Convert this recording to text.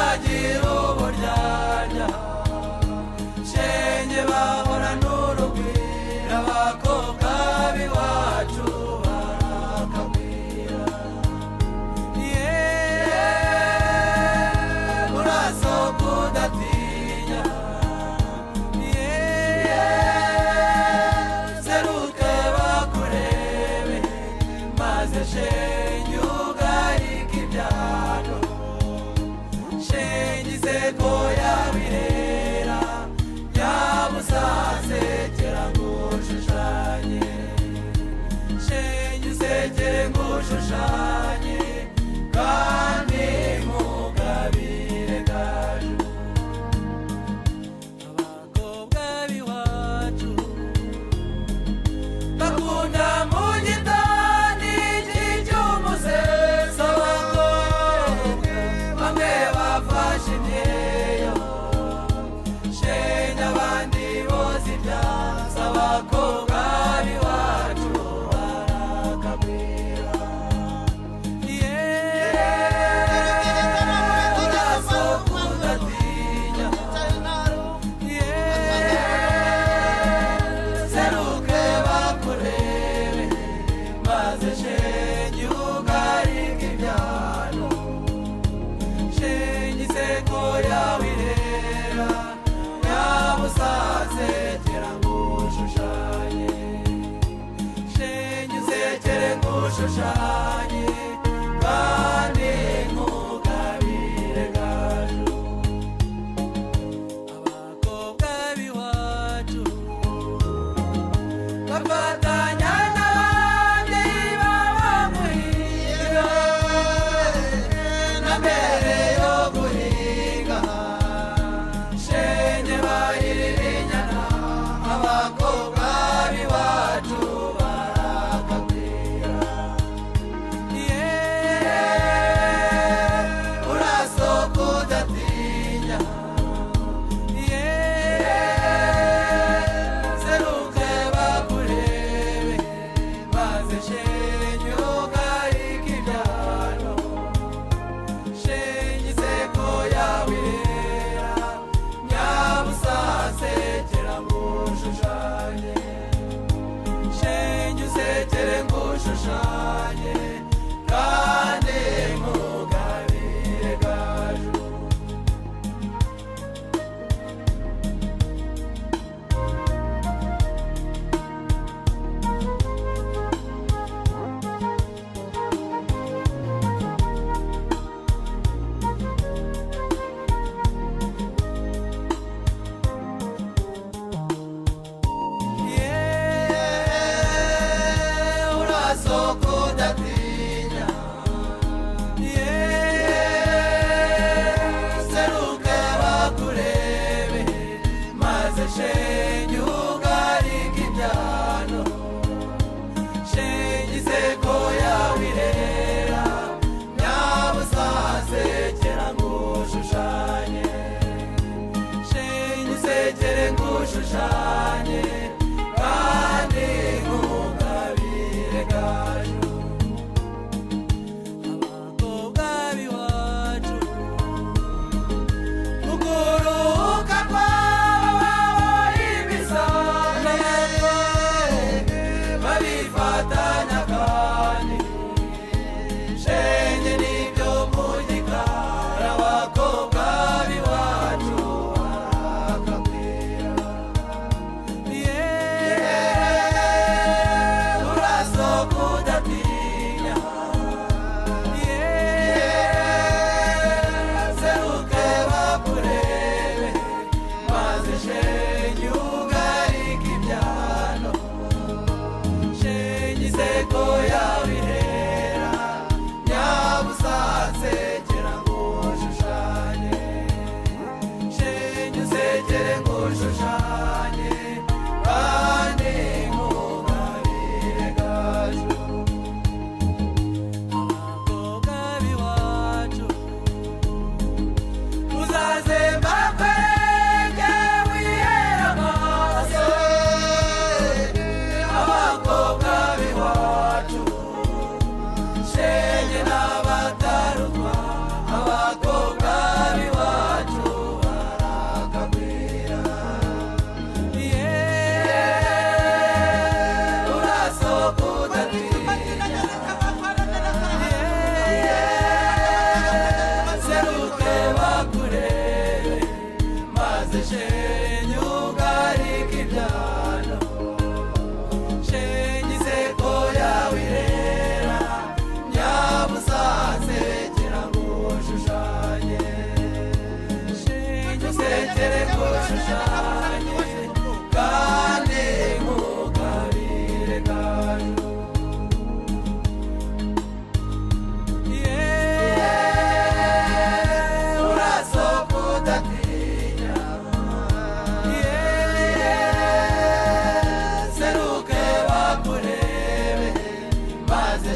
batagira uburyarya shenge bahora n'urugwiro abakobwa b'iwacu barakagwira urasohoka udatinya seruke bakurebe maze shenge ugarika ibyano shenge iseko yabirera yabusasekera ngushushanye shenge usekere ngushushanye kandi mugabire gaju abakobwa b'iwacu bakunda mu gitani cy'icy'umuseso abakobwa bamwe bafashe imyeyo shenge abandi bose ibyasa abakobwa b'iwacu barakagwira urasohoka udatinya seruke bakurebe maze shenge ugarika ibyano shenge iseko yawirera yabusasekera ngushushanye shenge usekere ngushushanye kandi nkugabire gaju abakobwa b'iwacu bafatanya n'abandi baba muhiga na mbere yo guhiga shenge bahirira inyana abakobwa b'iwacu barakagwira urasohoka udatinya seruke bakurebe maze shenge ugarika ibyano shenge iseko yawirera nyabusasekera ngushushanye shenge usekere ngushushanye kandi mugabire gaju urasohoka udatinya seruke bakurebe maze shenge ugarika ibyano shenge iseko yawirera nyabusasekera ngushushanye shenge usekere ngushushanye kandi nkugabire gaju abakobwa b'iwacu kuguruka kwabo ibisane babifatanya kandi shenge nibyo mu gikari abakobwa b'iwacu barakagwira washushanye kandi nk'ukabire kacu urasohoka udatinya seruke bakurebe maze